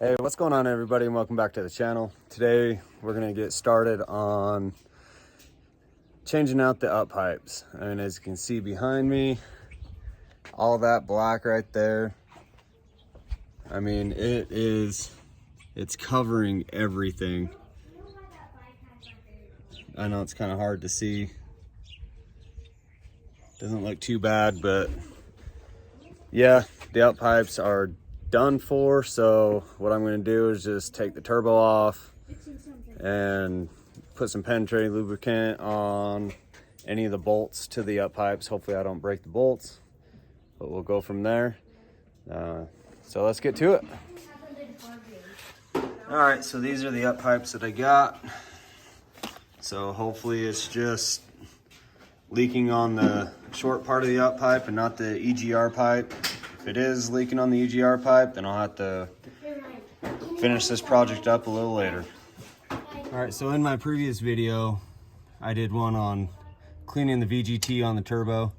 Hey, what's going on everybody, and welcome back to the channel. Today we're going to get started on changing out the up pipes. And as you can see behind me, all that black right there, I mean it's covering everything. I know it's kind of hard to see, doesn't look too bad, but yeah, the up pipes are done for. So what I'm going to do is just take the turbo off and put some penetrating lubricant on any of the bolts to the up pipes. Hopefully I don't break the bolts, but we'll go from there. So let's get to it. All right, so these are the up pipes that I got. So hopefully it's just leaking on the short part of the up pipe and not the EGR pipe. If it is leaking on the EGR pipe, then I'll have to finish this project up a little later. All right, so in my previous video, I did one on cleaning the VGT on the turbo.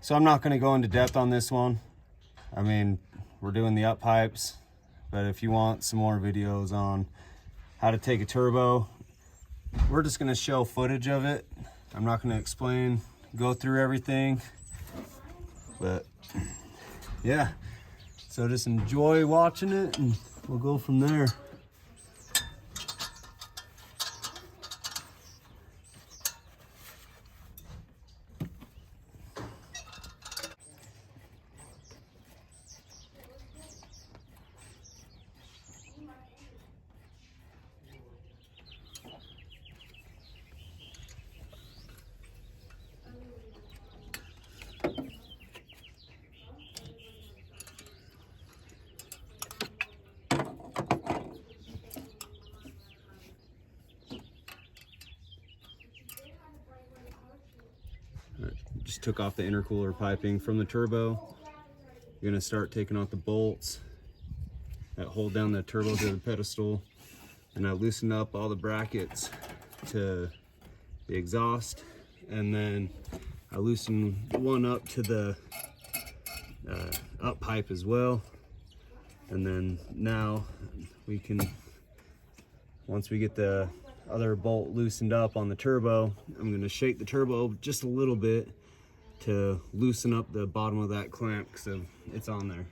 So I'm not gonna go into depth on this one. I mean, we're doing the up pipes, but if you want some more videos on how to take a turbo, we're just gonna show footage of it. I'm not gonna explain, go through everything, but yeah, so just enjoy watching it and we'll go from there. Just took off the intercooler piping from the turbo. You're gonna start taking off the bolts that hold down the turbo to the pedestal, and I loosened up all the brackets to the exhaust, and then I loosened one up to the up pipe as well. And then now we can, once we get the other bolt loosened up on the turbo, I'm gonna shake the turbo just a little bit to loosen up the bottom of that clamp because it's on there.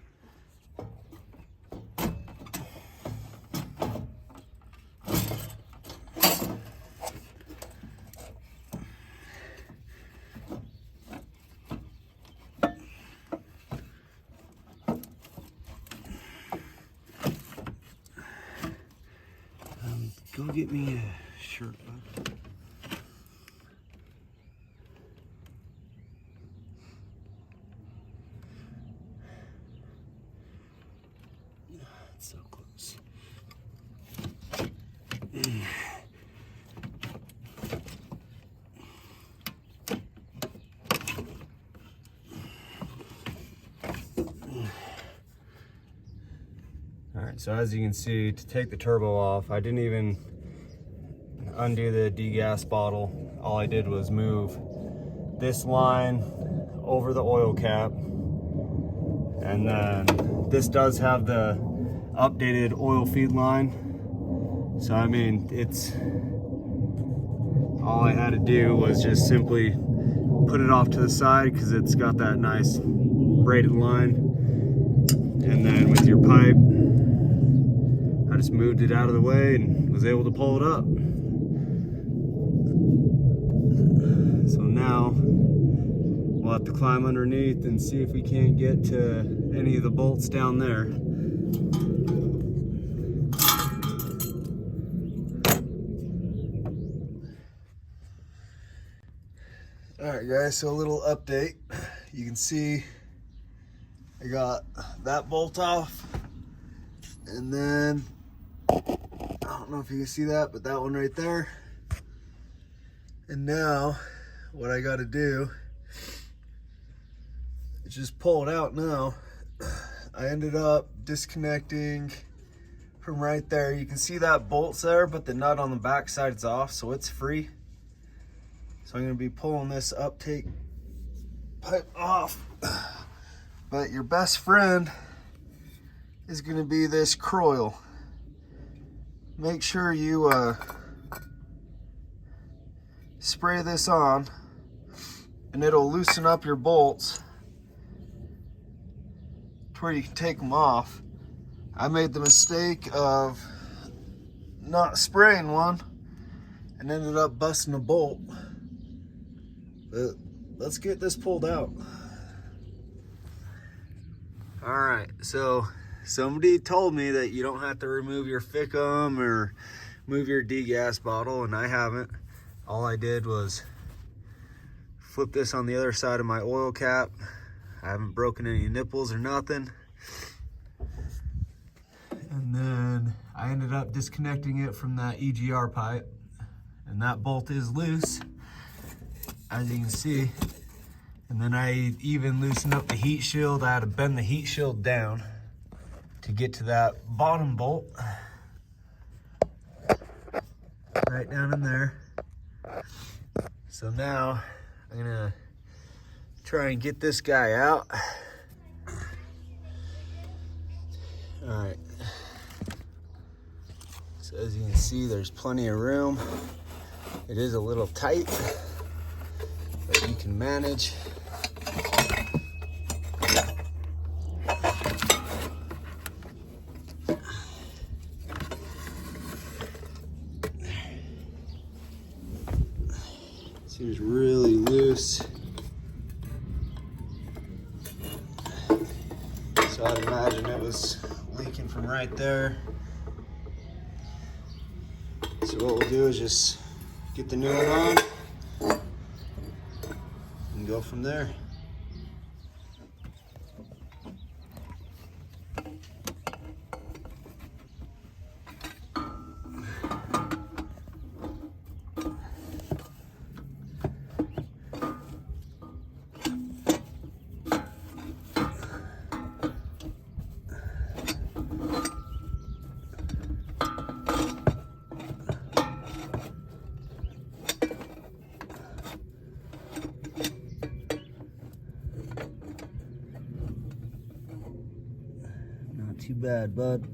Go get me a shirt, bud. It's so close. All right, so as you can see, to take the turbo off, I didn't even undo the degas bottle. All I did was move this line over the oil cap, and then this does have the updated oil feed line. So I mean, it's all I had to do was just simply put it off to the side because it's got that nice braided line, and then with your pipe I just moved it out of the way and was able to pull it up. So now we'll have to climb underneath and see if we can't get to any of the bolts down there. All right guys, so a little update. You can see I got that bolt off, and then I don't know if you can see that, but that one right there. And now what I got to do is just pull it out now. I ended up disconnecting from right there. You can see that bolt's there, but the nut on the back side is off, so it's free. So I'm going to be pulling this uptake pipe off. But your best friend is going to be this coil. Make sure you spray this on, and it'll loosen up your bolts to where you can take them off. I made the mistake of not spraying one and ended up busting a bolt. But let's get this pulled out. All right, so somebody told me that you don't have to remove your Fickum or move your degas bottle, and I haven't. All I did was flip this on the other side of my oil cap. I haven't broken any nipples or nothing. And then I ended up disconnecting it from that EGR pipe, and that bolt is loose, as you can see. And then I even loosened up the heat shield. I had to bend the heat shield down to get to that bottom bolt. Right down in there. So now I'm gonna try and get this guy out. All right. So as you can see, there's plenty of room. It is a little tight, but you can manage. Seems really loose. So I'd imagine it was leaking from right there. So what we'll do is just get the new one on and go from there. Not too bad, bud.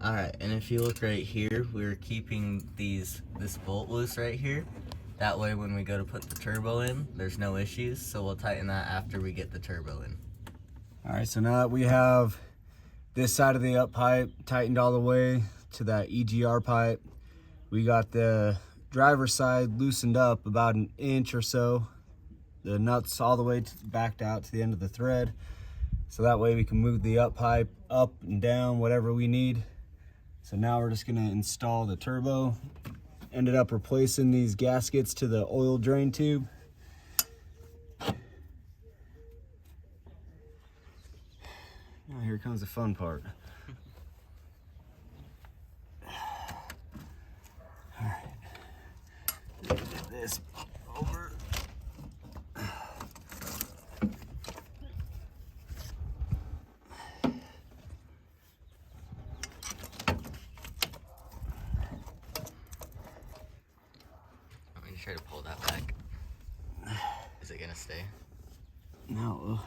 All right, and if you look right here, we're keeping this bolt loose right here. That way when we go to put the turbo in, there's no issues. So we'll tighten that after we get the turbo in. All right, so now that we have this side of the up pipe tightened all the way to that EGR pipe, we got the driver's side loosened up about an inch or so. The nuts all the way backed out to the end of the thread. So that way we can move the up pipe up and down, whatever we need. So now we're just gonna install the turbo. Ended up replacing these gaskets to the oil drain tube. Now here comes the fun part. All right, get this over. Try to pull that back. Is it gonna stay? No.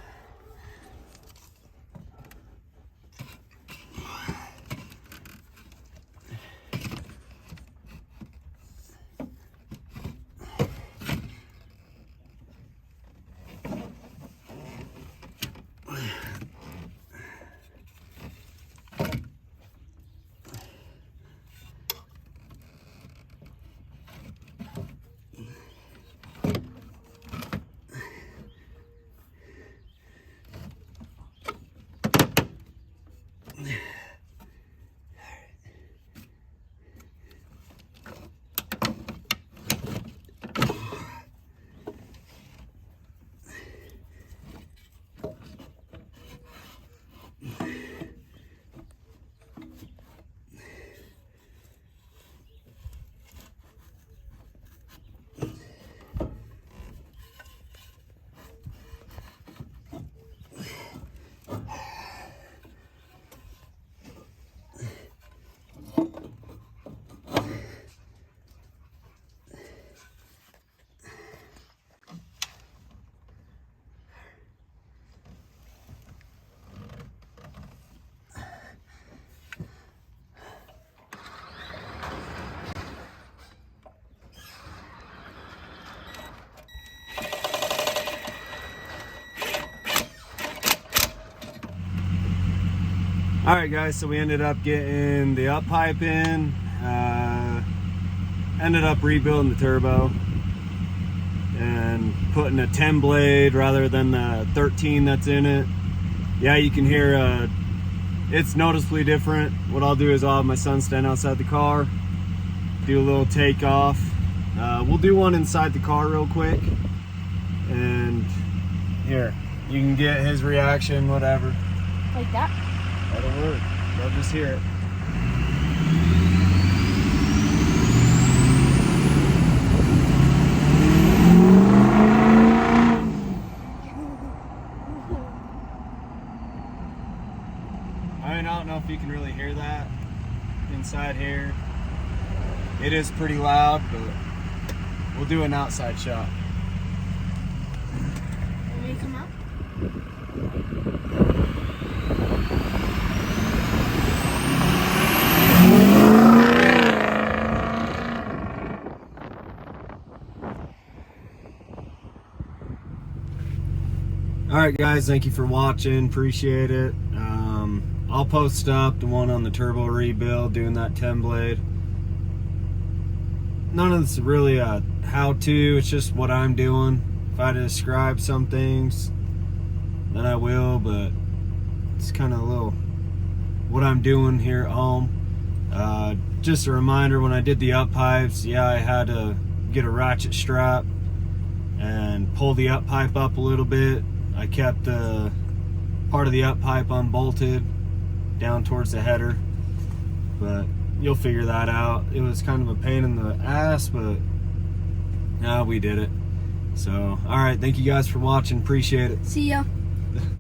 All right, guys, so we ended up getting the up pipe in, ended up rebuilding the turbo and putting a 10 blade rather than the 13 that's in it. Yeah, you can hear it's noticeably different. What I'll do is I'll have my son stand outside the car, do a little takeoff. We'll do one inside the car real quick, and here, you can get his reaction, whatever. Like that? That'll work. They'll just hear it. I don't know if you can really hear that inside here. It is pretty loud, but we'll do an outside shot. Want me to come out? Alright guys, thank you for watching, appreciate it. I'll post up the one on the turbo rebuild, doing that 10 blade. None of this is really a how-to, it's just what I'm doing. If I had to describe some things, then I will, but it's kind of a little what I'm doing here at home. Just a reminder, when I did the up pipes, yeah, I had to get a ratchet strap and pull the up pipe up a little bit. I kept part of the up pipe unbolted down towards the header, but you'll figure that out. It was kind of a pain in the ass, but we did it. So, all right, thank you guys for watching, appreciate it. See ya.